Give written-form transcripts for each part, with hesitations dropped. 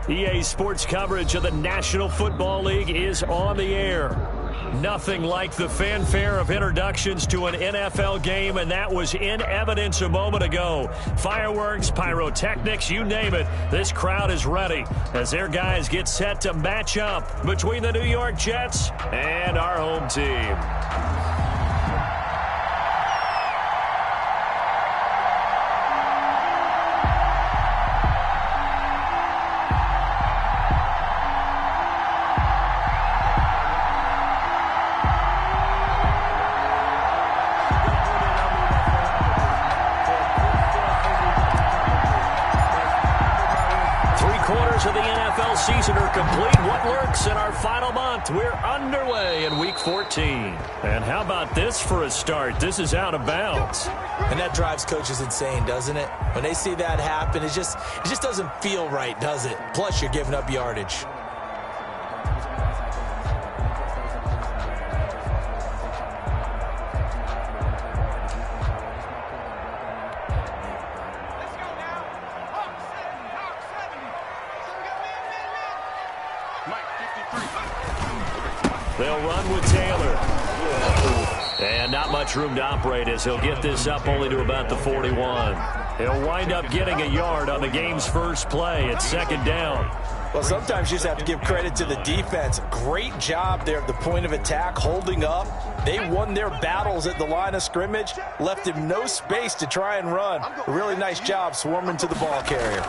EA Sports coverage of the National Football League is on the air. Nothing like the fanfare of introductions to an NFL game, and that was in evidence a moment ago. Fireworks, pyrotechnics, you name it. This crowd is ready as their guys get set to match up between the New York Jets and our home team. 3/4 of the NFL season are complete. What lurks in our final month? We're underway in Week 14. And how about this for a start? This is out of bounds. And that drives coaches insane, doesn't it? When they see that happen, it just doesn't feel right, does it? Plus, you're giving up yardage. They'll run with Taylor. And not much room to operate as he'll get this up only to about the 41. He'll wind up getting a yard on the game's first play. It's second down. Well, sometimes you just have to give credit to the defense. Great job there at the point of attack, holding up. They won their battles at the line of scrimmage, left him no space to try and run. A really nice job swarming to the ball carrier.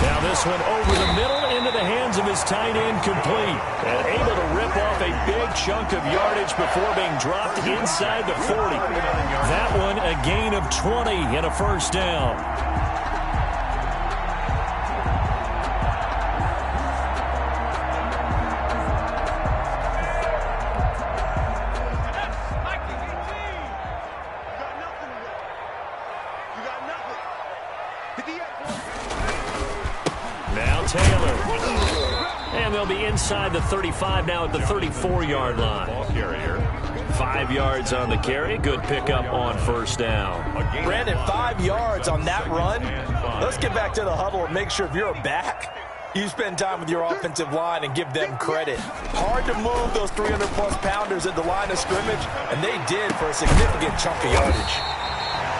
Now this one over the middle into the hands of his tight end, complete. And able to rip off a big chunk of yardage before being dropped inside the 40. That one a gain of 20 and a first down. Inside the 35 now at the 34-yard line. 5 yards on the carry. Good pickup on first down. Brandon, 5 yards on that run. Let's get back to the huddle and make sure if you're back, you spend time with your offensive line and give them credit. Hard to move those 300-plus pounders at the line of scrimmage, and they did for a significant chunk of yardage.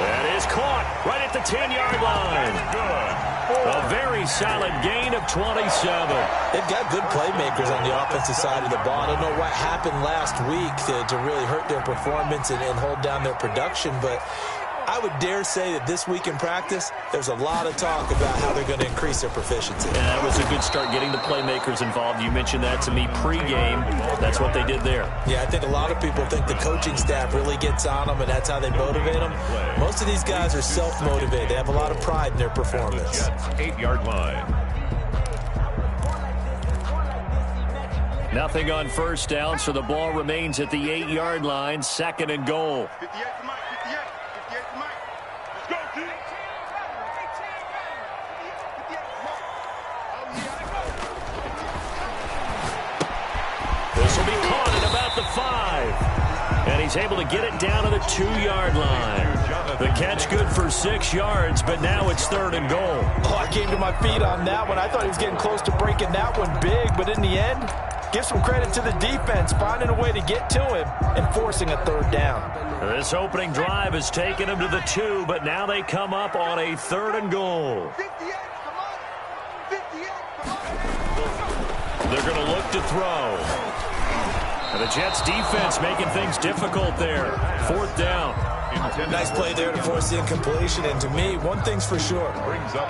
That is caught right at the 10-yard line. A very solid gain of 27. They've got good playmakers on the offensive side of the ball. I don't know what happened last week to really hurt their performance and hold down their production, but I would dare say that this week in practice, there's a lot of talk about how they're going to increase their proficiency. Yeah, that was a good start getting the playmakers involved. You mentioned that to me pregame. That's what they did there. Yeah, I think a lot of people think the coaching staff really gets on them, and that's how they motivate them. Most of these guys are self-motivated. They have a lot of pride in their performance. 8-yard line. Nothing on first down, so the ball remains at the 8-yard line. Second and goal. This will be caught at about the 5. And he's able to get it down to the 2-yard line. The catch good for 6 yards, but now it's third and goal. Oh, I came to my feet on that one. I thought he was getting close to breaking that one big, but in the end, give some credit to the defense, finding a way to get to him and forcing a third down. This opening drive has taken them to the 2, but now they come up on a third and goal. They're going to look to throw. And the Jets defense making things difficult there. Fourth down. Nice play there to force the incompletion. And to me, one thing's for sure.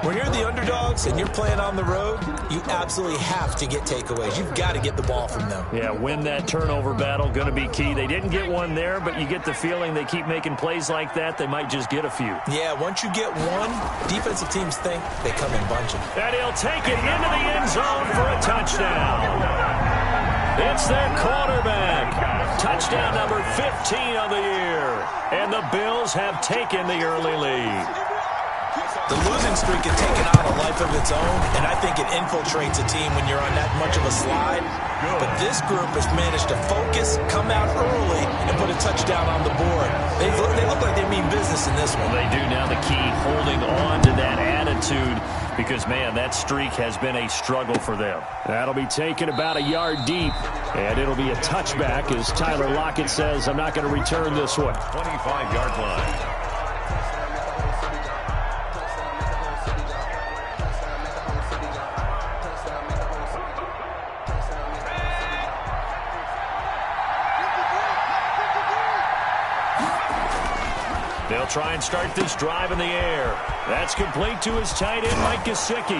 When you're the underdogs and you're playing on the road, you absolutely have to get takeaways. You've got to get the ball from them. Yeah, win that turnover battle, going to be key. They didn't get one there, but you get the feeling they keep making plays like that, they might just get a few. Yeah, once you get one, defensive teams think they come in bunching. And he'll take it into the end zone for a touchdown. It's their quarterback. Touchdown number 15 of the year. And the Bills have taken the early lead. The losing streak has taken on a life of its own, and I think it infiltrates a team when you're on that much of a slide. But this group has managed to focus, come out early, and put a touchdown on the board. They look like they mean business in this one. They do. Now the key, holding on to that attitude, because, man, that streak has been a struggle for them. That'll be taken about a yard deep, and it'll be a touchback as Tyler Lockett says, I'm not going to return this one. 25-yard line. They'll try and start this drive in the air. That's complete to his tight end, McKissick.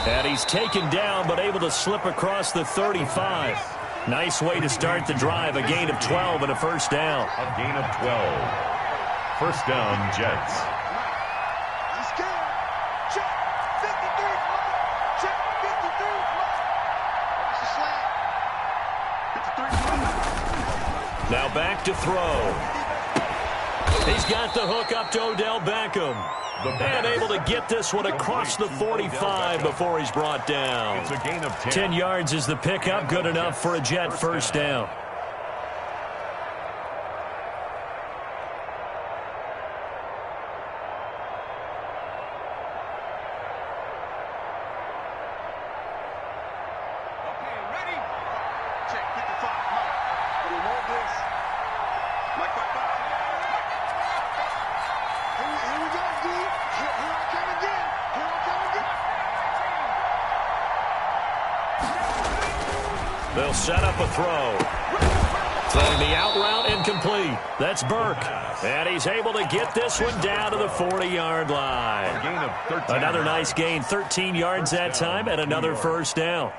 And he's taken down, but able to slip across the 35. Nice way to start the drive. A gain of 12 and a first down. A gain of 12. First down, Jets. Check 53. Check 53. Now back to throw. He's got the hook up to Odell Beckham. And able to get this one across the 45 before he's brought down. It's a gain of 10. 10 yards is the pickup. Good enough for a Jet first down. They'll set up a throw. Throwing the out route incomplete. That's Burke. And he's able to get this one down to the 40-yard line. A gain of 13. Another nice gain, 13 yards that time, and another first down.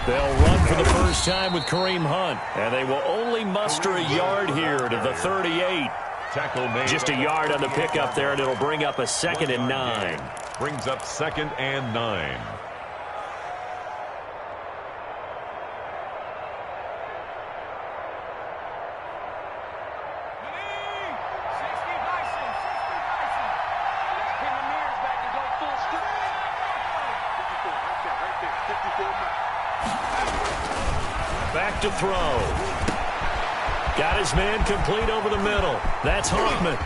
They'll run for the first time with Kareem Hunt. And they will only muster a yard here to the 38. Tackle made. Just a yard on the pickup there, and it'll bring up a 2nd and 9. Brings up 2nd and 9. Back to throw. Got his man complete over the middle. That's Hoffman.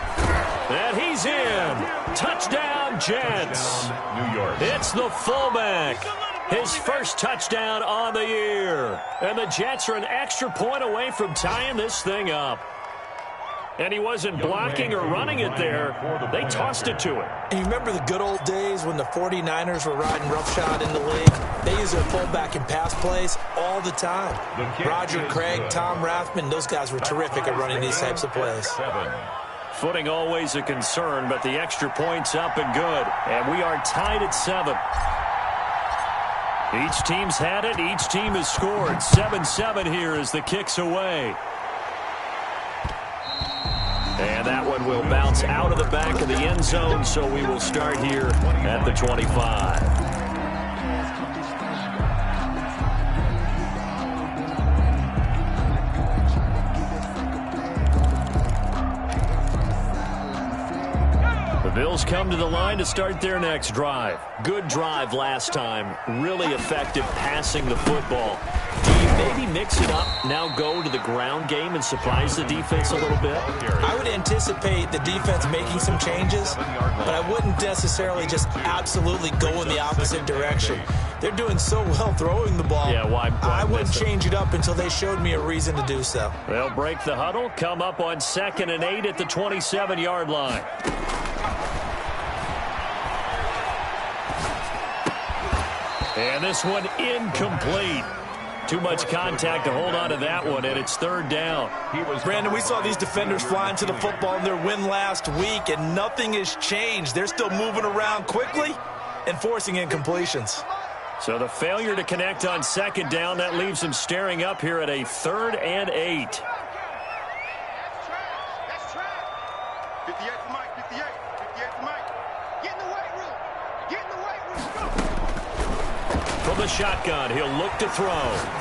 And he's in. Touchdown, Jets. New York. It's the fullback. His first touchdown on the year. And the Jets are an extra point away from tying this thing up. And he wasn't blocking or running it there. They tossed it to him. And you remember the good old days when the 49ers were riding roughshod in the league? They use their fullback in pass plays all the time. Roger Craig, Tom Rathman, those guys were terrific at running these types of plays. 7. Footing always a concern, but the extra point's up and good. And we are tied at 7. Each team's had it. Each team has scored. 7-7 here as the kick's away. And that one will bounce out of the back of the end zone, so we will start here at the 25. The Bills come to the line to start their next drive. Good drive last time. Really effective passing the football. Do you maybe mix it up, now go to the ground game and surprise the defense a little bit? I would anticipate the defense making some changes, but I wouldn't necessarily just absolutely go in the opposite direction. They're doing so well throwing the ball. Yeah, why I wouldn't change it up until they showed me a reason to do so. They'll break the huddle, come up on 2nd and 8 at the 27-yard line. And this one incomplete. Too much contact to hold on to that one, and it's 3rd down. Brandon, we saw these defenders flying to the football in their win last week, and nothing has changed. They're still moving around quickly and forcing incompletions. So the failure to connect on 2nd down, that leaves them staring up here at a 3rd and 8. From the shotgun, he'll look to throw.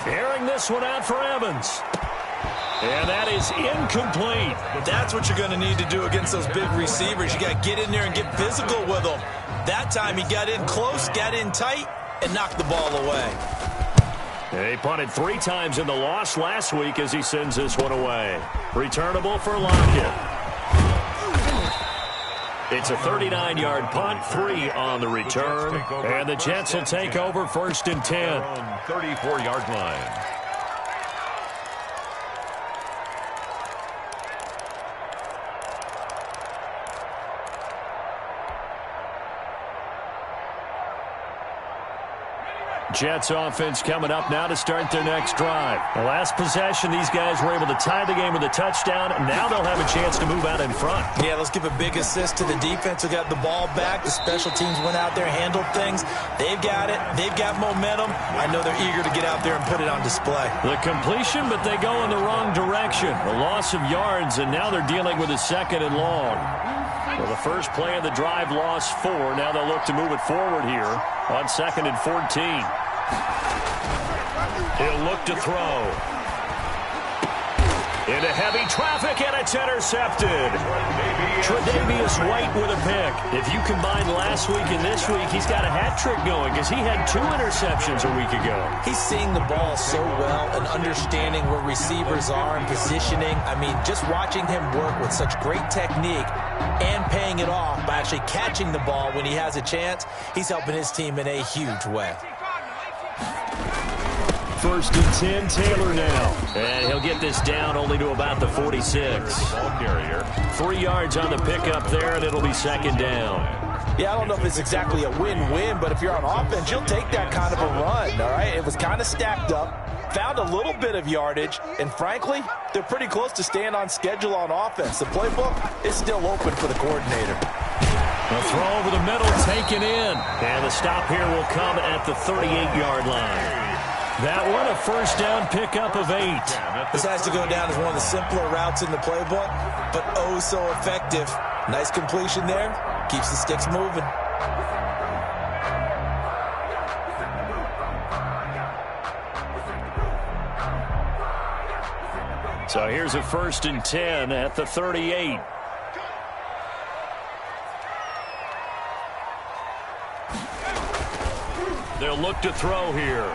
Airing this one out for Evans. And that is incomplete. That's what you're going to need to do against those big receivers. You got to get in there and get physical with them. That time he got in close, got in tight, and knock the ball away. He punted 3 times in the loss last week as he sends this one away. Returnable for Lockett. It's a 39-yard punt, 3 on the return, and the Jets will take over 1st and 10. 34-yard line. Jets offense coming up now to start their next drive. The last possession, these guys were able to tie the game with a touchdown, and now they'll have a chance to move out in front. Yeah, let's give a big assist to the defense who got the ball back. The special teams went out there, handled things. They've got it. They've got momentum. I know they're eager to get out there and put it on display. The completion, but they go in the wrong direction. A loss of yards, and now they're dealing with a 2nd and long. Well, the first play of the drive lost 4. Now they'll look to move it forward here on 2nd and 14. He'll look to throw. Into heavy traffic, and it's intercepted. Tre'Davious White with a pick. If you combine last week and this week, he's got a hat trick going because he had 2 interceptions a week ago. He's seeing the ball so well and understanding where receivers are and positioning. I mean, just watching him work with such great technique and paying it off by actually catching the ball when he has a chance, he's helping his team in a huge way. 1st and 10, Taylor now. And he'll get this down only to about the 46. Ball carrier. 3 yards on the pickup there, and it'll be 2nd down. Yeah, I don't know if it's exactly a win-win, but if you're on offense, you'll take that kind of a run, all right? It was kind of stacked up, found a little bit of yardage, and frankly, they're pretty close to staying on schedule on offense. The playbook is still open for the coordinator. A throw over the middle, taken in. And the stop here will come at the 38-yard line. That one, a 1st down pickup of 8. This has to go down as one of the simpler routes in the playbook, but oh so effective. Nice completion there. Keeps the sticks moving. So here's a 1st and 10 at the 38. They'll look to throw here.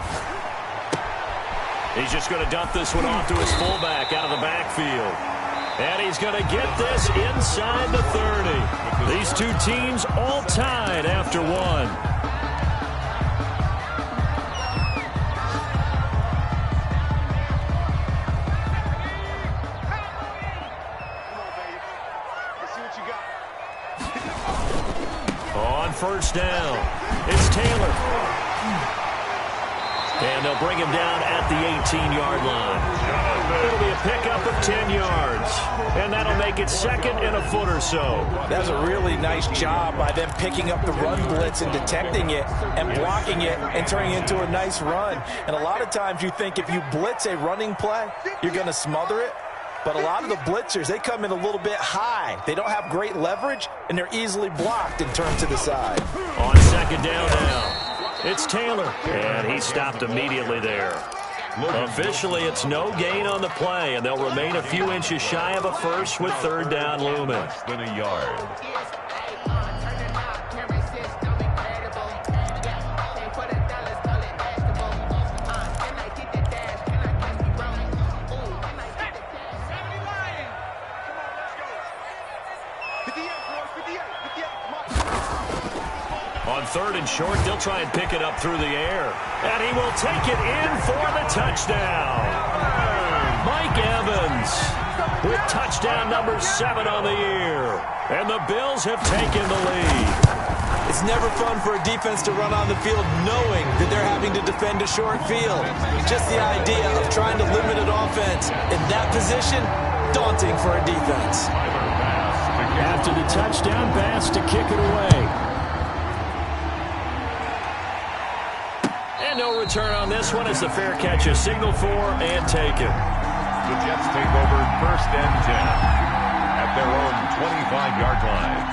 He's just going to dump this one off to his fullback out of the backfield. And he's going to get this inside the 30. These 2 teams all tied after 1. On 1st down, it's Taylor. And they'll bring him down at the 18-yard line. It'll be a pickup of 10 yards. And that'll make it 2nd and a foot or so. That was a really nice job by them picking up the run blitz and detecting it and blocking it and turning it into a nice run. And a lot of times you think if you blitz a running play, you're going to smother it. But a lot of the blitzers, they come in a little bit high. They don't have great leverage, and they're easily blocked and turned to the side. On 2nd down now. It's Taylor, and he stopped immediately there. Officially, it's no gain on the play, and they'll remain a few inches shy of a first with 3rd down looming. Less than a yard. On 3rd and short, they'll try and pick it up through the air. And he will take it in for the touchdown. Mike Evans with touchdown number 7 on the year. And the Bills have taken the lead. It's never fun for a defense to run on the field knowing that they're having to defend a short field. Just the idea of trying to limit an offense in that position, daunting for a defense. After the touchdown pass to kick it away. No return on this one as the fair catch is signaled for and taken. The Jets take over 1st and 10 at their own 25-yard line.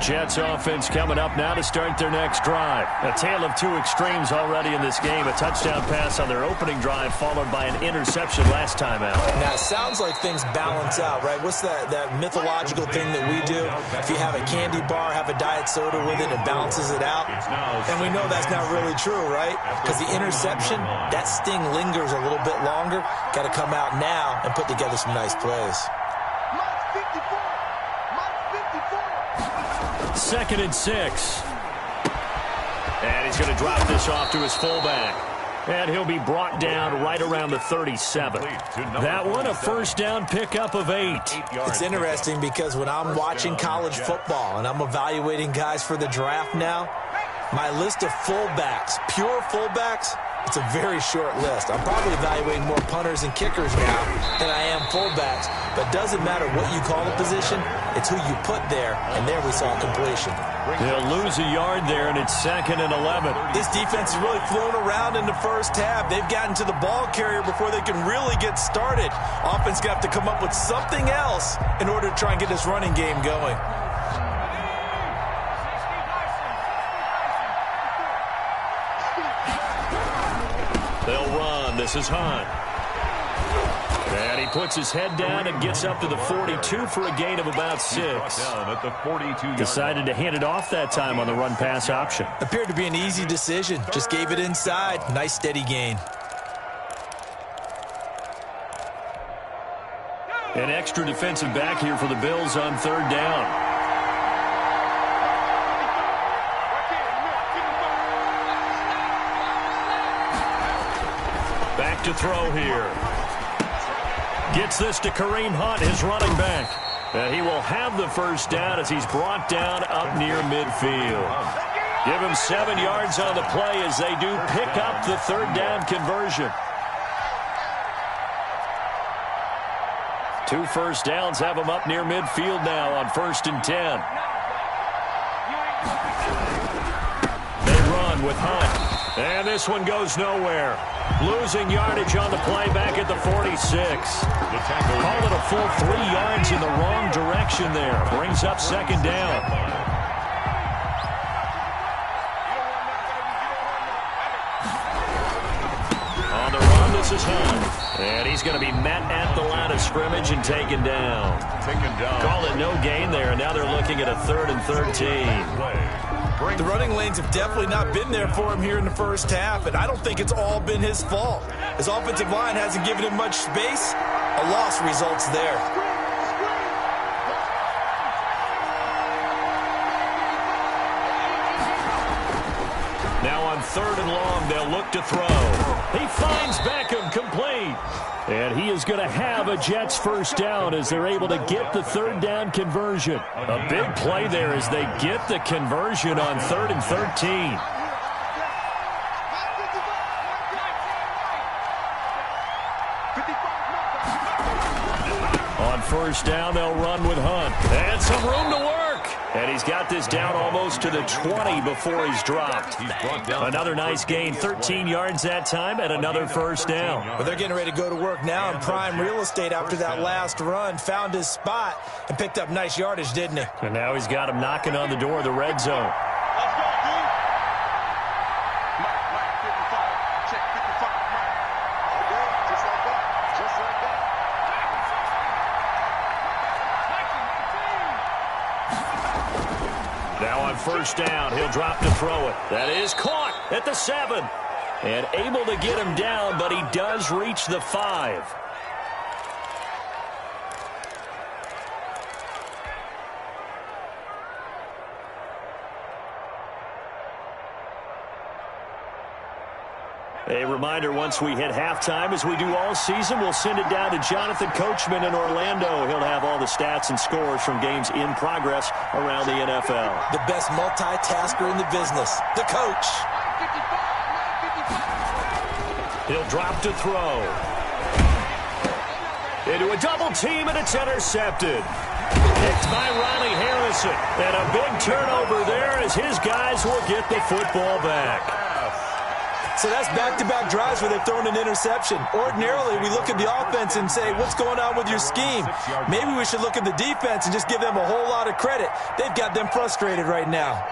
Jets offense coming up now to start their next drive. A tale of two extremes already in this game. A touchdown pass on their opening drive followed by an interception last time out. Now, it sounds like things balance out, right? What's that mythological thing that we do? If you have a candy bar, have a diet soda with it, it balances it out. And we know that's not really true, right? Because the interception, that sting lingers a little bit longer. Got to come out now and put together some nice plays. 2nd and 6. And he's going to drop this off to his fullback. And he'll be brought down right around the 37. That one, a first down pickup of 8. It's interesting because when I'm watching college football and I'm evaluating guys for the draft now, my list of fullbacks, pure fullbacks, it's a very short list. I'm probably evaluating more punters and kickers now than I am fullbacks. But it doesn't matter what you call the position, it's who you put there, and there we saw completion. They'll lose a yard there, and it's 2nd and 11. This defense has really flown around in the first half. They've gotten to the ball carrier before they can really get started. Offense got to come up with something else in order to try and get this running game going. They'll run. This is Hunt. And he puts his head down and gets up to the 42 for a gain of about 6. At the 42. Decided to hand it off that time on the run-pass option. Appeared to be an easy decision. Just gave it inside. Nice steady gain. An extra defensive back here for the Bills on 3rd down. Back to throw here. Gets this to Kareem Hunt, his running back. And he will have the first down as he's brought down up near midfield. Give him 7 yards on the play as they do pick up the 3rd down conversion. 2 first downs have him up near midfield now on 1st and 10. They run with Hunt. And this one goes nowhere. Losing yardage on the play back at the 46. Call it a full 3 yards in the wrong direction there. Brings up 2nd down. On the run, this is Hunt. And he's going to be met at the line of scrimmage and taken down. Call it no gain there, and now they're looking at a 3rd and 13. The running lanes have definitely not been there for him here in the first half, and I don't think it's all been his fault. His offensive line hasn't given him much space. A loss results there. Now on 3rd and long, they'll look to throw. He finds Beckham complete. And he is going to have a Jets first down as they're able to get the 3rd down conversion. A big play there as they get the conversion on 3rd and 13. On 1st down, they'll run with Hunt. And some room to work. And he's got this down almost to the 20 before he's dropped. Another nice gain, 13 yards that time, and another first down. But they're getting ready to go to work now in prime real estate after that last run. Found his spot and picked up nice yardage, didn't he? And now he's got him knocking on the door of the red zone. Now on 1st down, he'll drop to throw it. That is caught at the 7. And able to get him down, but he does reach the 5. A reminder, once we hit halftime, as we do all season, we'll send it down to Jonathan Coachman in Orlando. He'll have all the stats and scores from games in progress around the NFL. The best multitasker in the business, the coach. He'll drop to throw. Into a double team, and it's intercepted. Picked by Ronnie Harrison. And a big turnover there as his guys will get the football back. So that's back-to-back drives where they've thrown an interception. Ordinarily, we look at the offense and say, what's going on with your scheme? Maybe we should look at the defense and just give them a whole lot of credit. They've got them frustrated right now.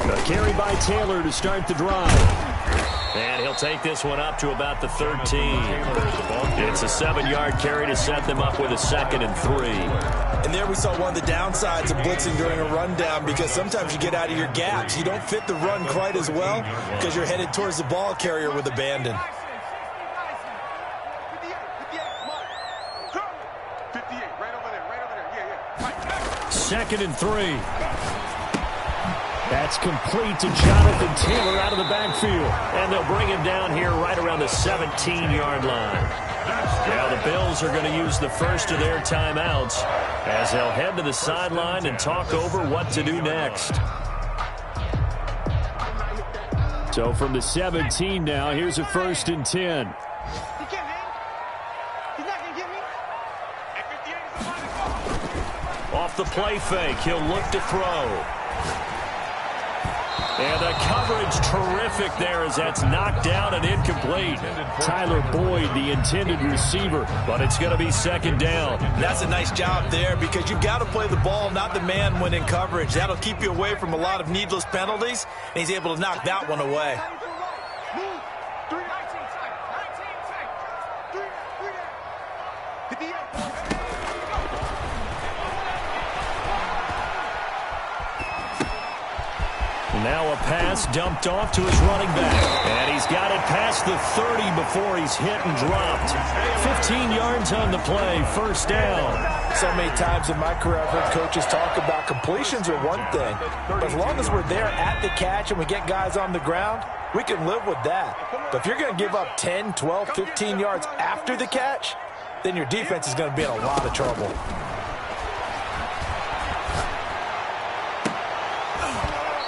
A carry by Taylor to start the drive. And he'll take this one up to about the 13. It's a 7-yard carry to set them up with a 2nd and 3. And there we saw one of the downsides of blitzing during a rundown, because sometimes you get out of your gaps. You don't fit the run quite as well because you're headed towards the ball carrier with abandon. 58, right over there. 2nd and 3. That's complete to Jonathan Taylor out of the backfield. And they'll bring him down here right around the 17-yard line. Now the Bills are going to use the first of their timeouts as they'll head to the sideline and talk over what to do next. So from the 17 now, here's a 1st and 10. Off the play fake, he'll look to throw. And the coverage terrific there as that's knocked down and incomplete. Tyler Boyd, the intended receiver, but it's going to be 2nd down. That's a nice job there, because you've got to play the ball, not the man when in coverage. That'll keep you away from a lot of needless penalties, and he's able to knock that one away. Now a pass dumped off to his running back. And he's got it past the 30 before he's hit and dropped. 15 yards on the play, 1st down. So many times in my career I've heard coaches talk about completions are one thing, but as long as we're there at the catch and we get guys on the ground, we can live with that. But if you're going to give up 10, 12, 15 yards after the catch, then your defense is going to be in a lot of trouble.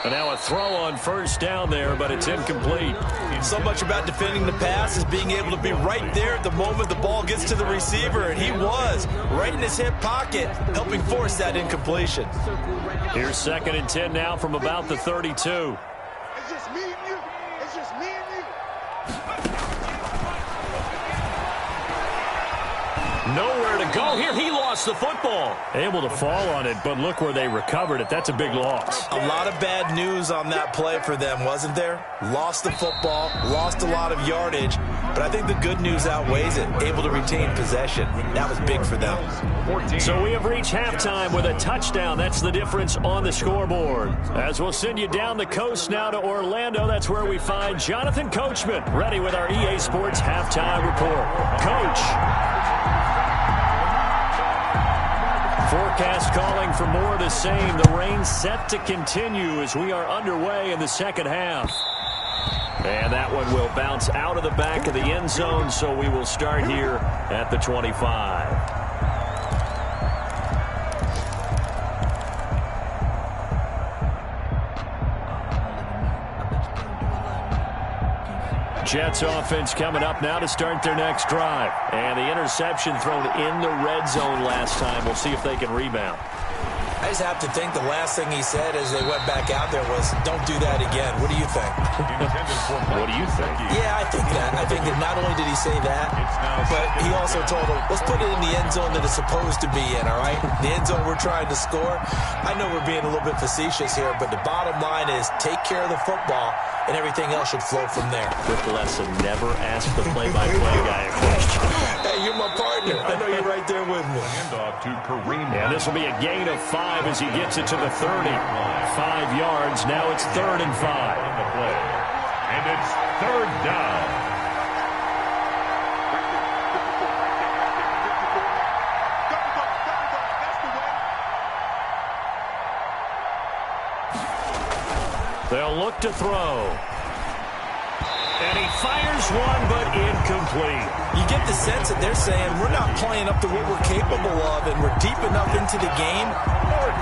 And now a throw on 1st down there, but it's incomplete. So much about defending the pass is being able to be right there at the moment the ball gets to the receiver, and he was right in his hip pocket, helping force that incompletion. Here's 2nd and 10 now from about the 32. It's just me and you. It's just me and you. Nowhere to go here. He lost the football. Able to fall on it, but look where they recovered it. That's a big loss. A lot of bad news on that play for them, wasn't there? Lost the football, lost a lot of yardage, but I think the good news outweighs it. Able to retain possession. That was big for them. So we have reached halftime with a touchdown. That's the difference on the scoreboard. As we'll send you down the coast now to Orlando, that's where we find Jonathan Coachman, ready with our EA Sports halftime report. Coach. Forecast calling for more of the same. The rain set to continue as we are underway in the 2nd half. And that one will bounce out of the back of the end zone, so we will start here at the 25. Jets offense coming up now to start their next drive. And the interception thrown in the red zone last time. We'll see if they can rebound. I just have to think the last thing he said as they went back out there was, don't do that again. What do you think? What do you think? Yeah, I think that. I think that not only did he say that, but he also told them, let's put it in the end zone that it's supposed to be in, all right? The end zone we're trying to score. I know we're being a little bit facetious here, but the bottom line is take care of the football, and everything else should flow from there. Quick lesson, never ask the play-by-play guy a question. Hey, you're my partner. I know you're right there with me. And this will be a gain of 5 as he gets it to the 30. 5 yards. Now it's 3rd and 5. And it's 3rd down. They'll look to throw. And he fires one, but incomplete. You get the sense that they're saying we're not playing up to what we're capable of, and we're deep enough into the game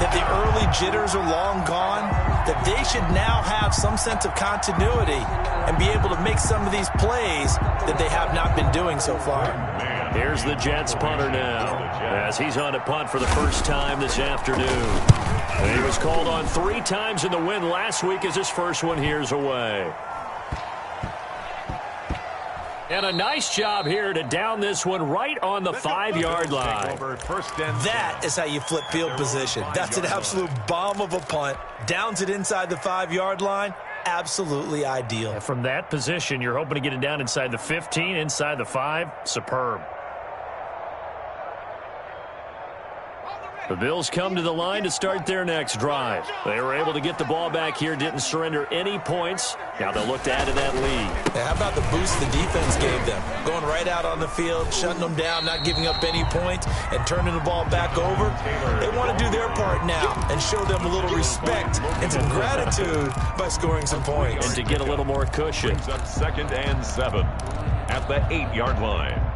that the early jitters are long gone, that they should now have some sense of continuity and be able to make some of these plays that they have not been doing so far. Man. Here's the Jets punter now, as he's on to punt for the first time this afternoon. And he was called on 3 times in the win last week as his first one here's away. And a nice job here to down this one right on the 5-yard line. That is how you flip field position. That's an absolute bomb of a punt. Downs it inside the 5-yard line. Absolutely ideal. And from that position, you're hoping to get it down inside the 15, inside the 5. Superb. The Bills come to the line to start their next drive. They were able to get the ball back here, didn't surrender any points. Now they'll look to add to that lead. Yeah, how about the boost the defense gave them? Going right out on the field, shutting them down, not giving up any points, and turning the ball back over. They want to do their part now and show them a little respect and some gratitude by scoring some points. And to get a little more cushion. Brings up 2nd and 7 at the 8-yard line.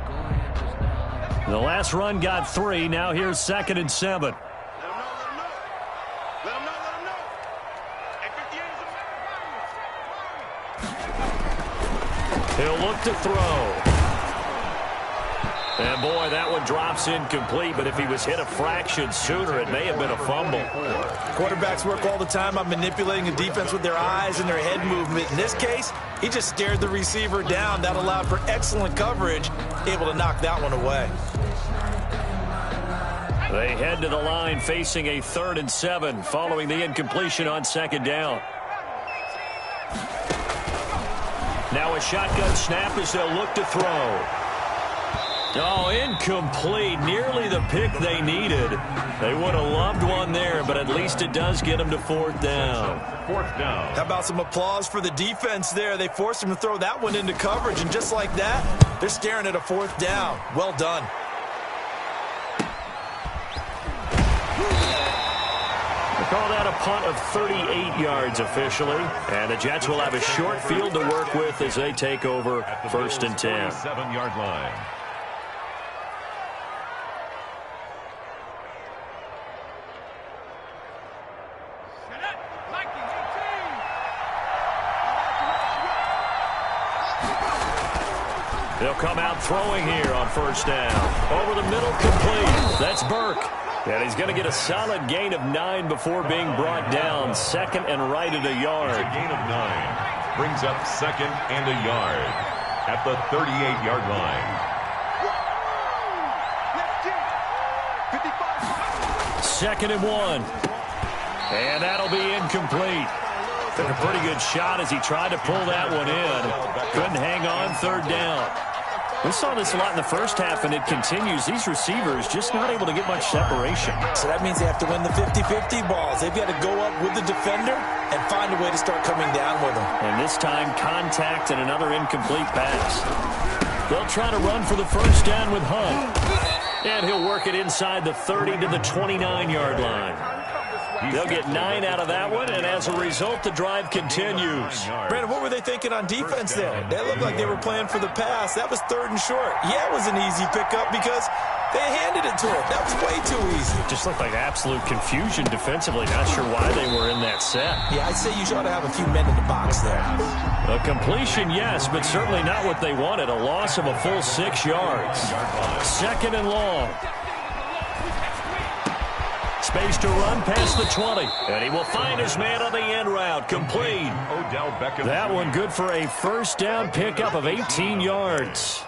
The last run got 3. Now here's 2nd and 7. Let him know. He'll look to throw. And boy, that one drops incomplete, but if he was hit a fraction sooner, it may have been a fumble. Quarterbacks work all the time on manipulating the defense with their eyes and their head movement. In this case, he just stared the receiver down. That allowed for excellent coverage, able to knock that one away. They head to the line facing a 3rd and 7 following the incompletion on 2nd down. Now a shotgun snap as they'll look to throw. Oh, incomplete. Nearly the pick they needed. They would have loved one there, but at least it does get them to 4th down. 4th down. How about some applause for the defense there? They forced him to throw that one into coverage, and just like that, they're staring at a 4th down. Well done. They call that a punt of 38 yards officially, and the Jets will have a short field to work with as they take over 1st and 10. 7-yard line. They'll come out throwing here on 1st down. Over the middle, complete. That's Burke. And he's going to get a solid gain of 9 before being brought down. 2nd and right at a yard. It's a gain of 9. Brings up 2nd and a yard at the 38-yard line. 2nd and 1. And that'll be incomplete. Took a pretty good shot as he tried to pull that one in. Couldn't hang on 3rd down. We saw this a lot in the first half, and it continues. These receivers just not able to get much separation. So that means they have to win the 50-50 balls. They've got to go up with the defender and find a way to start coming down with them. And this time, contact and another incomplete pass. They'll try to run for the 1st down with Hunt. And he'll work it inside the 30 to the 29-yard line. They'll get 9 out of that one, and as a result, the drive continues. Brandon, what were they thinking on defense there? They looked like they were playing for the pass. That was 3rd and short. Yeah, it was an easy pickup because they handed it to him. That was way too easy. It just looked like absolute confusion defensively. Not sure why they were in that set. Yeah, I'd say you ought to have a few men in the box there. A completion, yes, but certainly not what they wanted. A loss of a full 6 yards. 2nd and long. Space to run past the 20. And he will find his man on the end route. Complete. That one good for a 1st down pickup of 18 yards.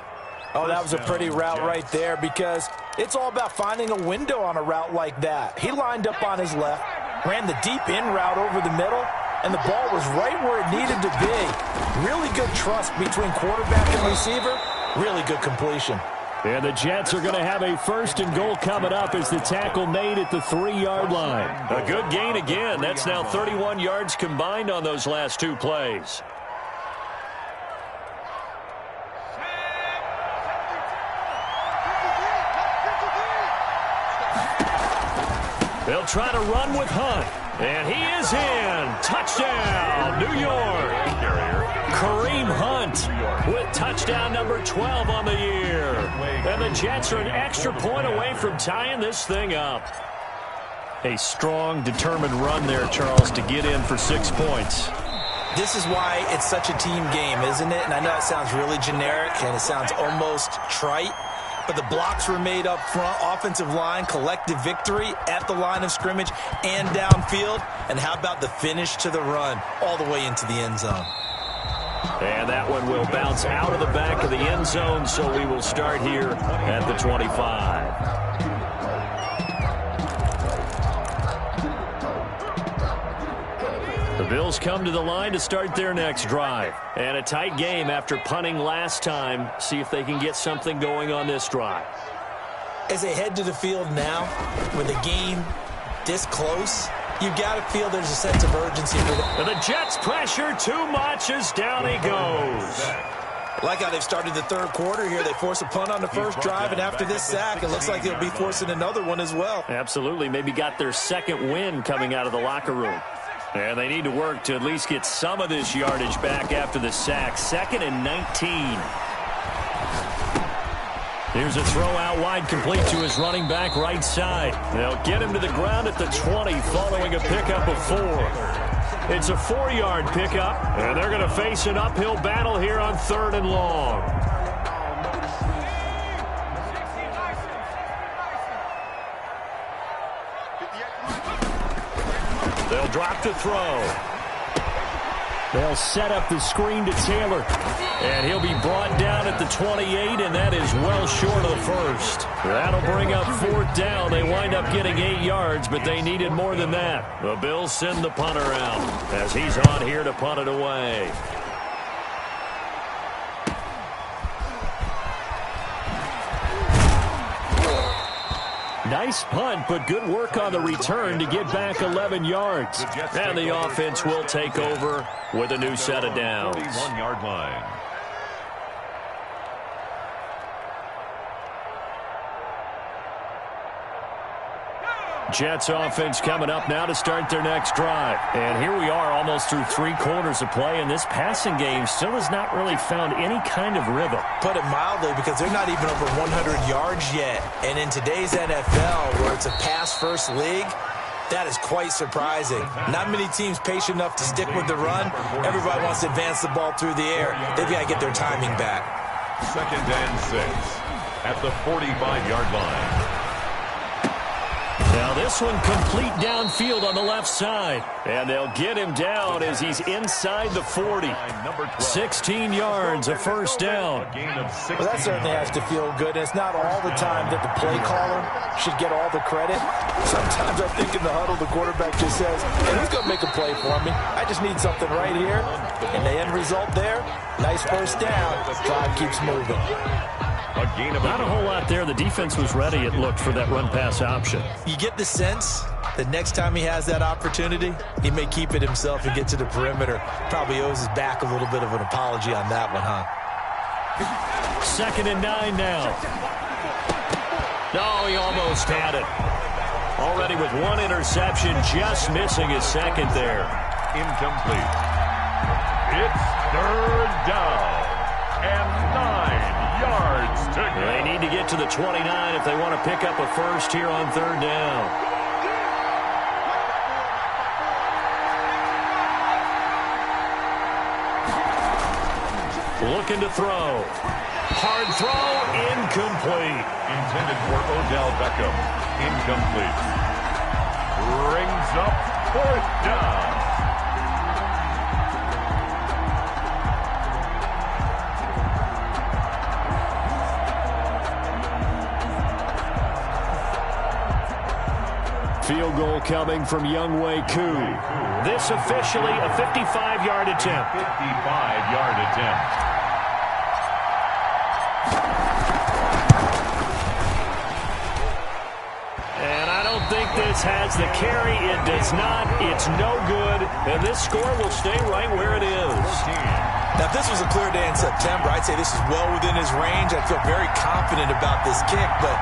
Oh, that was a pretty route right there because it's all about finding a window on a route like that. He lined up on his left, ran the deep in route over the middle, and the ball was right where it needed to be. Really good trust between quarterback and receiver. Really good completion. And the Jets are going to have a 1st and goal coming up as the tackle made at the 3-yard line. A good gain again. That's now 31 yards combined on those last 2 plays. They'll try to run with Hunt. And he is in. Touchdown, New York. Kareem Hunt with touchdown number 12 on the year. And the Jets are an extra point away from tying this thing up. A strong, determined run there, Charles, to get in for 6 points. This is why it's such a team game, isn't it? And I know it sounds really generic and it sounds almost trite. but the blocks were made up front. Offensive line, collective victory at the line of scrimmage and downfield. And how about the finish to the run all the way into the end zone? And that one will bounce out of the back of the end zone, so we will start here at the 25. The Bills come to the line to start their next drive. And a tight game after punting last time. See if they can get something going on this drive. As they head to the field now, with the game this close, you've got to feel there's a sense of urgency for them. And the Jets pressure too much as down he goes. Like how they've started the third quarter here. They force a punt on the first drive, and after this sack, it looks like they'll be forcing another one as well. Absolutely. Maybe got their second win coming out of the locker room. And they need to work to at least get some of this yardage back after the sack. 2nd and 19. Here's a throw out wide, complete to his running back right side. They'll get him to the ground at the 20 following a pickup of 4. It's a 4-yard pickup, and they're going to face an uphill battle here on 3rd and long. They'll drop to throw. They'll set up the screen to Taylor. And he'll be brought down at the 28, and that is well short of the first. That'll bring up 4th down. They wind up getting 8 yards, but they needed more than that. The Bills send the punter out as he's on here to punt it away. Nice punt, but good work on the return to get back 11 yards. And the offense will take over with a new set of downs. 41-yard line. Jets offense coming up now to start their next drive. And here we are almost through 3 quarters of play, and this passing game still has not really found any kind of rhythm. Put it mildly, because they're not even over 100 yards yet. And in today's NFL, where it's a pass-first league, that is quite surprising. Not many teams patient enough to stick with the run. Everybody wants to advance the ball through the air. They've got to get their timing back. 2nd and 6 at the 45-yard line. Now this one complete downfield on the left side. And they'll get him down as he's inside the 40. 16 yards, a 1st down. Well, that certainly has to feel good. And it's not all the time that the play caller should get all the credit. Sometimes I think in the huddle, the quarterback just says, hey, who's going to make a play for me? I just need something right here. And the end result there, nice 1st down. Drive keeps moving. Not a whole lot there. The defense was ready, it looked, for that run-pass option. You get the sense that next time he has that opportunity, he may keep it himself and get to the perimeter. Probably owes his back a little bit of an apology on that one, huh? 2nd and 9 now. Oh, he almost had it. Already with 1 interception, just missing his 2nd there. Incomplete. It's 3rd down and 9 yards to go. They need to get to the 29 if they want to pick up a 1st here on 3rd down. Looking to throw. Hard throw, incomplete. Intended for Odell Beckham. Incomplete. Brings up 4th down. Field goal coming from Younghoe Koo. This officially a 55-yard attempt. 55-yard attempt. And I don't think this has the carry. It does not. It's no good. And this score will stay right where it is. Now, if this was a clear day in September, I'd say this is well within his range. I'd feel very confident about this kick, but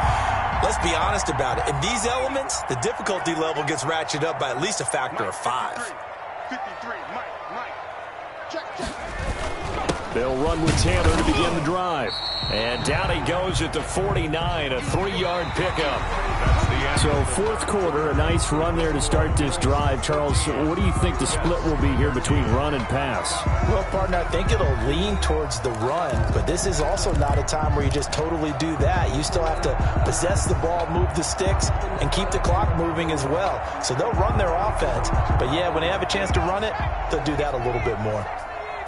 let's be honest about it. In these elements, the difficulty level gets ratcheted up by at least a factor of 5. 53, Mike, check. They'll run with Taylor to begin the drive. And down he goes at the 49, a 3-yard pickup. So fourth quarter, a nice run there to start this drive. Charles, what do you think the split will be here between run and pass? Well, partner, I think it'll lean towards the run, but this is also not a time where you just totally do that. You still have to possess the ball, move the sticks, and keep the clock moving as well. So they'll run their offense, but yeah, when they have a chance to run it, they'll do that a little bit more.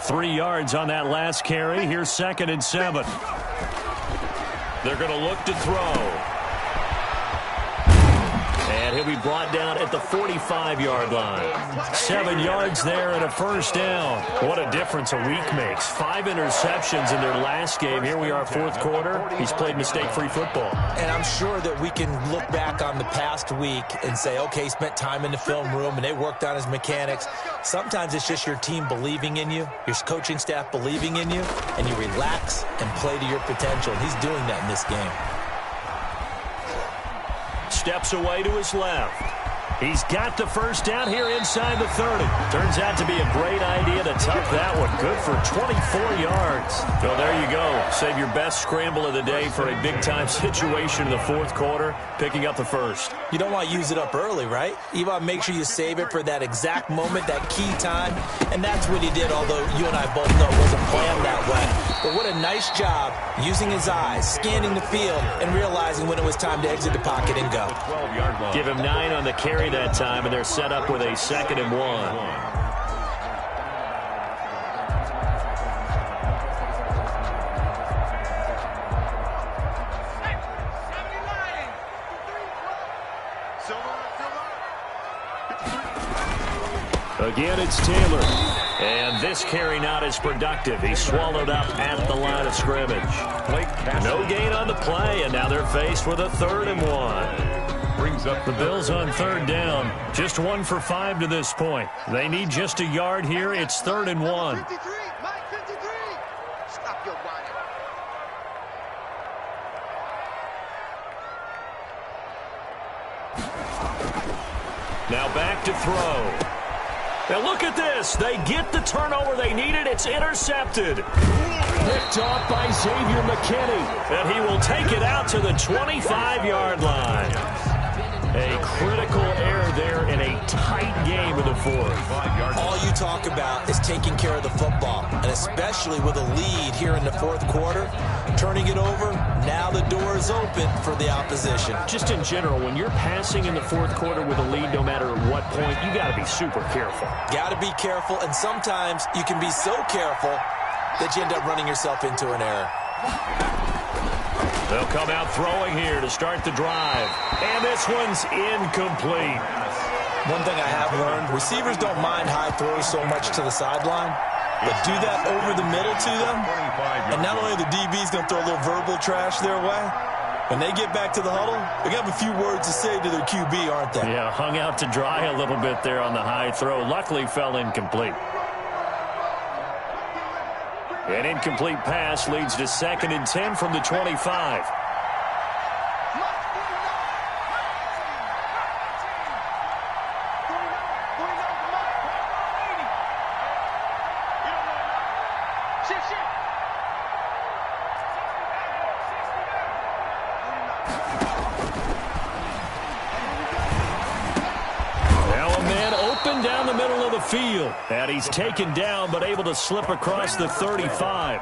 3 yards on that last carry. Here's 2nd and 7. They're going to look to throw. And he'll be brought down at the 45-yard line. 7 yards there and a first down. What a difference a week makes. 5 interceptions in their last game. Here we are, fourth quarter. He's played mistake-free football. And I'm sure that we can look back on the past week and say, okay, he spent time in the film room and they worked on his mechanics. Sometimes it's just your team believing in you, your coaching staff believing in you, and you relax and play to your potential. And he's doing that in this game. Steps away to his left. He's got the first down here inside the 30. Turns out to be a great idea to tuck that one. Good for 24 yards. So there you go. Save your best scramble of the day for a big-time situation in the fourth quarter, picking up the first. You don't want to use it up early, right? You want to make sure you save it for that exact moment, that key time. And that's what he did, although you and I both know it wasn't planned that way. But what a nice job using his eyes, scanning the field, and realizing when it was time to exit the pocket and go. Give him 9 on the carry that time, and they're set up with a 2nd and 1. Again, it's Taylor. And this carry not as productive. He's swallowed up at the line of scrimmage. No gain on the play, and now they're faced with a 3rd and 1. Brings up the Bills on 3rd down. Just 1 for 5 to this point. They need just a yard here. It's 3rd and 1. Stop your whining. Now back to throw. Now look at this. They get the turnover they needed. It's intercepted. Picked off by Xavier McKinney. And he will take it out to the 25-yard line. A critical error there in a tight game in the fourth. All you talk about is taking care of the football, and especially with a lead here in the fourth quarter, turning it over, now the door is open for the opposition. Just in general, when you're passing in the fourth quarter with a lead, no matter what point, you got to be super careful. Got to be careful, and sometimes you can be so careful that you end up running yourself into an error. They'll come out throwing here to start the drive. And this one's incomplete. One thing I have learned, receivers don't mind high throws so much to the sideline, but do that over the middle to them, and not only are the DBs going to throw a little verbal trash their way, when they get back to the huddle, they have a few words to say to their QB, aren't they? Yeah, hung out to dry a little bit there on the high throw. Luckily fell incomplete. An incomplete pass leads to 2nd and 10 from the 25. Field, and he's taken down but able to slip across the 35.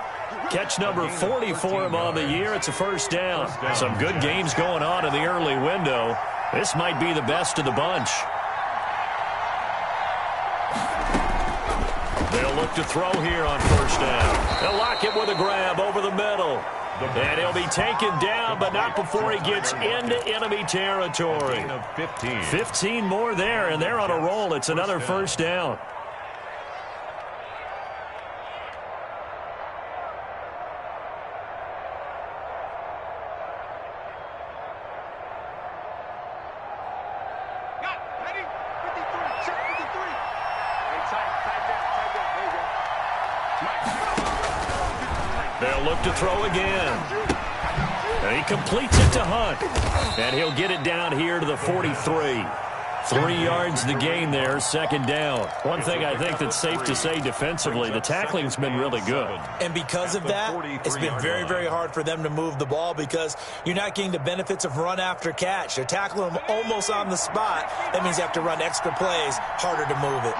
Catch number 40 for him on the year. It's a first down. Some good games going on in the early window. This might be the best of the bunch. They'll look to throw here on first down. They'll lock it with a grab over the middle. And he'll be taken down, but not before he gets into enemy territory. 15 more there, and they're on a roll. It's another first down. They'll look to throw again. And he completes it to Hunt. And he'll get it down here to the 43. 3 yards the gain there, second down. One thing I think that's safe to say defensively, the tackling's been really good. And because of that, it's been very, very hard for them to move the ball because you're not getting the benefits of run after catch. They're tackling them almost on the spot. That means you have to run extra plays, harder to move it.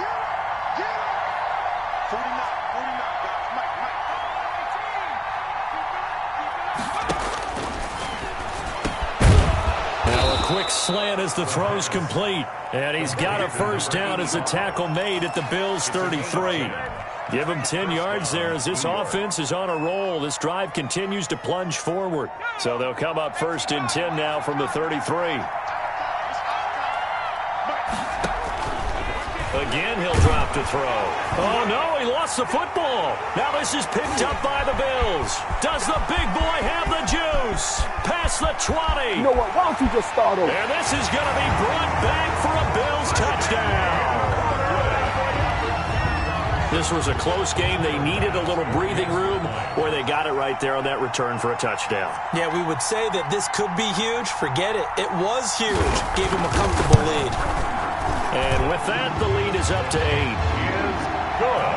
Quick slant as the throw's complete. And he's got a first down as the tackle made at the Bills' 33. Give him 10 yards there as this offense is on a roll. This drive continues to plunge forward. So they'll come up first and 10 now from the 33. Again, he'll drop to throw. Oh, no, he lost the football. Now this is picked up by the Bills. Does the big boy have the juice? Past the 20. You know what? Why don't you just start over? And this is going to be brought back for a Bills touchdown. This was a close game. They needed a little breathing room, where they got it right there on that return for a touchdown. Yeah, we would say that this could be huge. Forget it. It was huge. Gave him a comfortable lead. And with that, the lead is up to 8. Is good.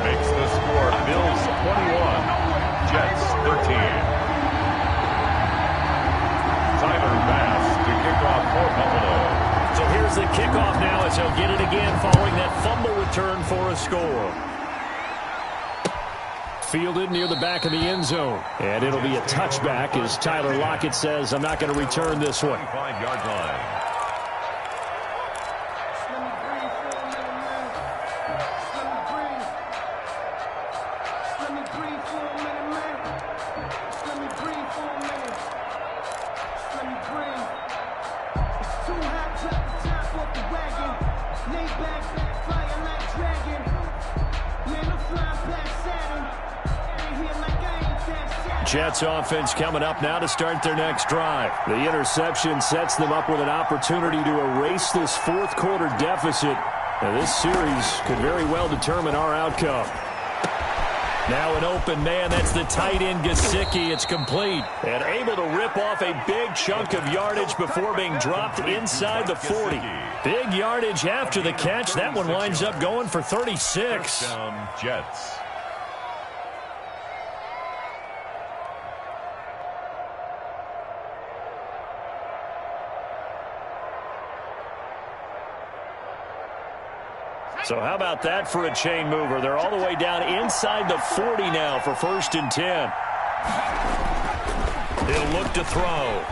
Makes the score Bills 21, Jets 13. Tyler Bass to kick off for Buffalo. So here's the kickoff now as he'll get it again following that fumble return for a score. Fielded near the back of the end zone. And it'll be a touchback as Tyler Lockett says, I'm not going to return this one. 25-yard line. Jets offense coming up now to start their next drive. The interception sets them up with an opportunity to erase this fourth quarter deficit. Now, this series could very well determine our outcome. Now an open man, that's the tight end GIEST. It's complete and able to rip off a big chunk of yardage before being dropped inside the 40. Big yardage after the catch. That one winds up going for 36. Touchdown, Jets. So how about that for a chain mover? They're all the way down inside the 40 now for first and 10. He'll look to throw.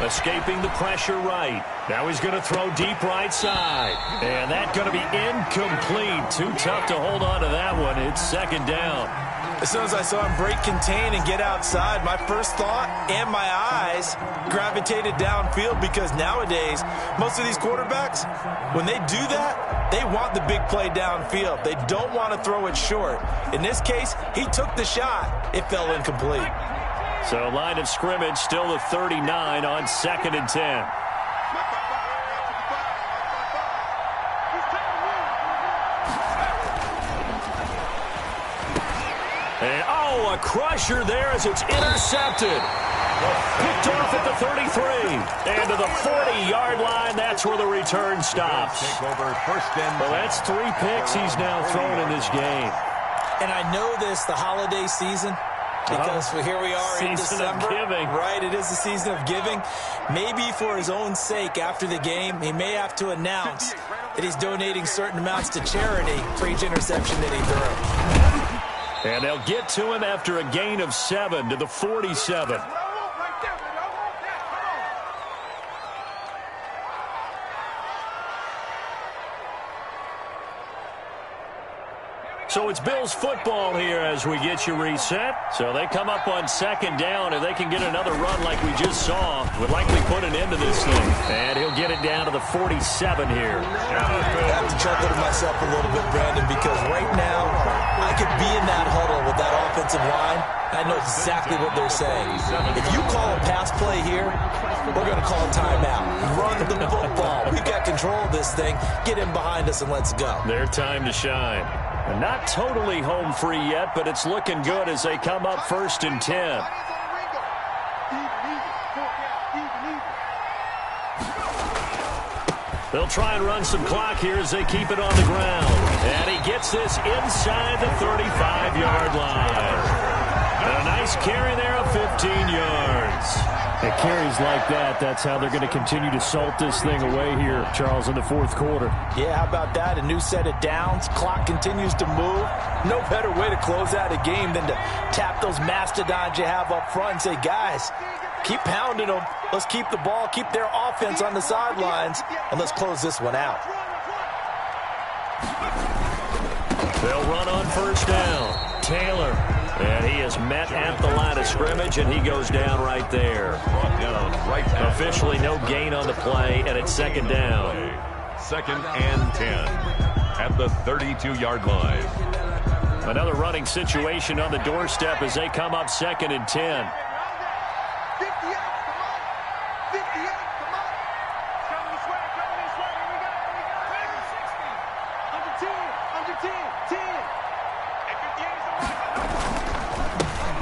Escaping the pressure right. Now he's going to throw deep right side. And that's going to be incomplete. Too tough to hold on to that one. It's second down. As soon as I saw him break contain and get outside, my first thought and my eyes gravitated downfield because nowadays, most of these quarterbacks, when they do that, they want the big play downfield. They don't want to throw it short. In this case, he took the shot. It fell incomplete. So line of scrimmage still the 39 on second and 10. And, oh, a crusher there as it's intercepted. Picked off at the 33. And to the 40-yard line, that's where the return stops. Well, that's 3 picks he's now thrown in this game. And I know this, the holiday season, because here we are in December. Right, it is the season of giving. Maybe for his own sake after the game, he may have to announce that he's donating certain amounts to charity for each interception that he threw. And they'll get to him after a gain of 7 to the 47. So it's Bills football here as we get you reset. So they come up on second down. If they can get another run like we just saw, would likely put an end to this thing. And he'll get it down to the 47 here. I have to chuckle to myself a little bit, Brandon, because right now I could be in that huddle with that offensive line. I know exactly what they're saying. If you call a pass play here, we're going to call a timeout. Run the football. We've got control of this thing. Get in behind us and let's go. Their time to shine. And not totally home free yet, but it's looking good as they come up first and 10. They'll try and run some clock here as they keep it on the ground. And he gets this inside the 35-yard line. And a nice carry there of 15 yards. It carries like that. That's how they're going to continue to salt this thing away here, Charles, in the fourth quarter. Yeah, how about that? A new set of downs. Clock continues to move. No better way to close out a game than to tap those mastodons you have up front and say, guys, keep pounding them. Let's keep the ball, keep their offense on the sidelines, and let's close this one out. They'll run on first down. Taylor. And he is met at the line of scrimmage, and he goes down right there. Officially no gain on the play, and it's second down. 2nd and 10 at the 32-yard line. Another running situation on the doorstep as they come up 2nd and 10.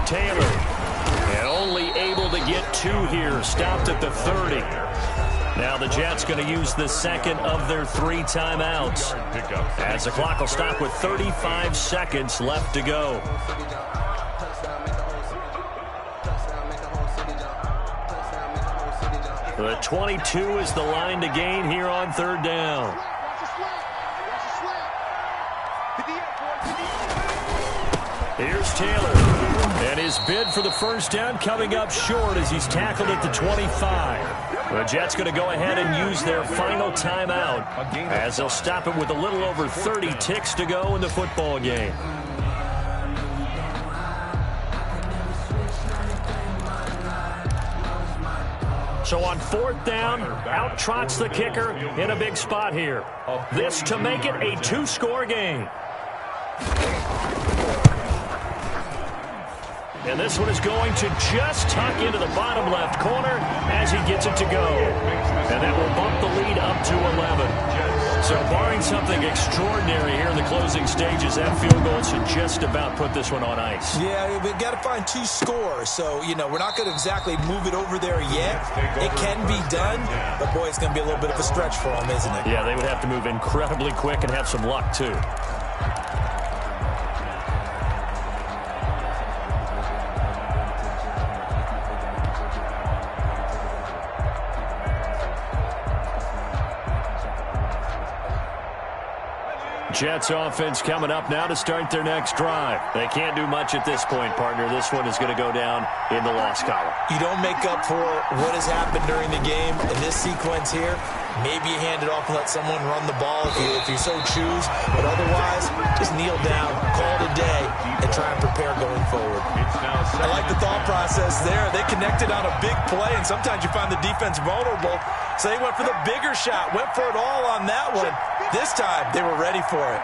Taylor, and only able to get 2 here, stopped at the 30. Now the Jets going to use the second of their 3 timeouts, as the clock will stop with 35 seconds left to go. The 22 is the line to gain here on third down. Here's Taylor. And his bid for the first down coming up short as he's tackled at the 25. The Jets going to go ahead and use their final timeout as they'll stop it with a little over 30 ticks to go in the football game. So on fourth down, out trots the kicker in a big spot here. This to make it a 2-score game. And this one is going to just tuck into the bottom left corner as he gets it to go. And that will bump the lead up to 11. So barring something extraordinary here in the closing stages, that field goal should just about put this one on ice. Yeah, we've got to find 2 scores. So, you know, we're not going to exactly move it over there yet. It can be done, but boy, it's going to be a little bit of a stretch for them, isn't it? Yeah, they would have to move incredibly quick and have some luck, too. Jets offense coming up now to start their next drive. They can't do much at this point, partner. This one is going to go down in the loss column. You don't make up for what has happened during the game in this sequence here. Maybe you hand it off and let someone run the ball if you so choose. But otherwise, just kneel down, call it a day, and try and prepare going forward. I like the thought process there. They connected on a big play, and sometimes you find the defense vulnerable. So they went for the bigger shot, went for it all on that one. This time, they were ready for it.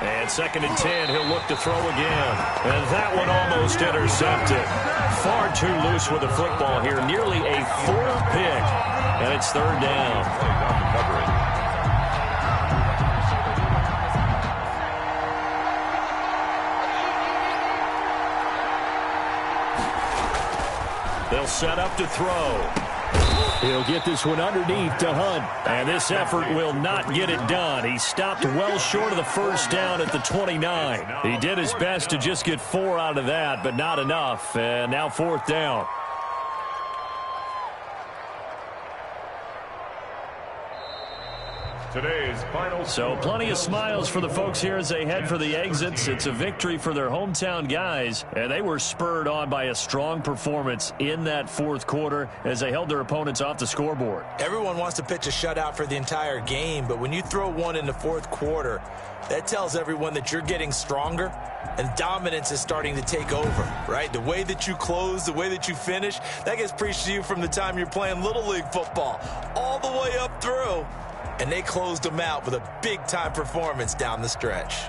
And 2nd and 10, he'll look to throw again. And that one almost intercepted. Far too loose with the football here. Nearly a 4th pick. And it's third down. They'll set up to throw. He'll get this one underneath to Hunt. And this effort will not get it done. He stopped well short of the first down at the 29. He did his best to just get 4 out of that, but not enough. And now fourth down. Today's final. So plenty of smiles for the folks here as they head for the exits. It's a victory for their hometown guys, and they were spurred on by a strong performance in that fourth quarter as they held their opponents off the scoreboard. Everyone wants to pitch a shutout for the entire game, but when you throw one in the fourth quarter, that tells everyone that you're getting stronger and dominance is starting to take over, right? The way that you close, the way that you finish, that gets preached to you from the time you're playing Little League football all the way up through. And they closed them out with a big-time performance down the stretch.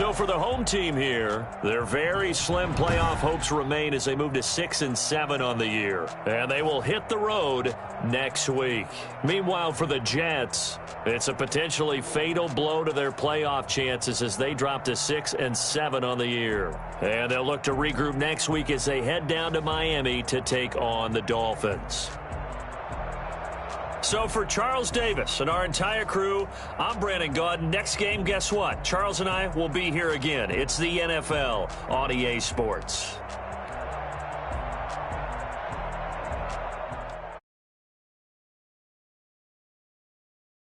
So for the home team here, their very slim playoff hopes remain as they move to 6-7 on the year. And they will hit the road next week. Meanwhile, for the Jets, it's a potentially fatal blow to their playoff chances as they drop to 6-7 on the year. And they'll look to regroup next week as they head down to Miami to take on the Dolphins. So for Charles Davis and our entire crew, I'm Brandon Gaudin. Next game, guess what? Charles and I will be here again. It's the NFL on EA Sports.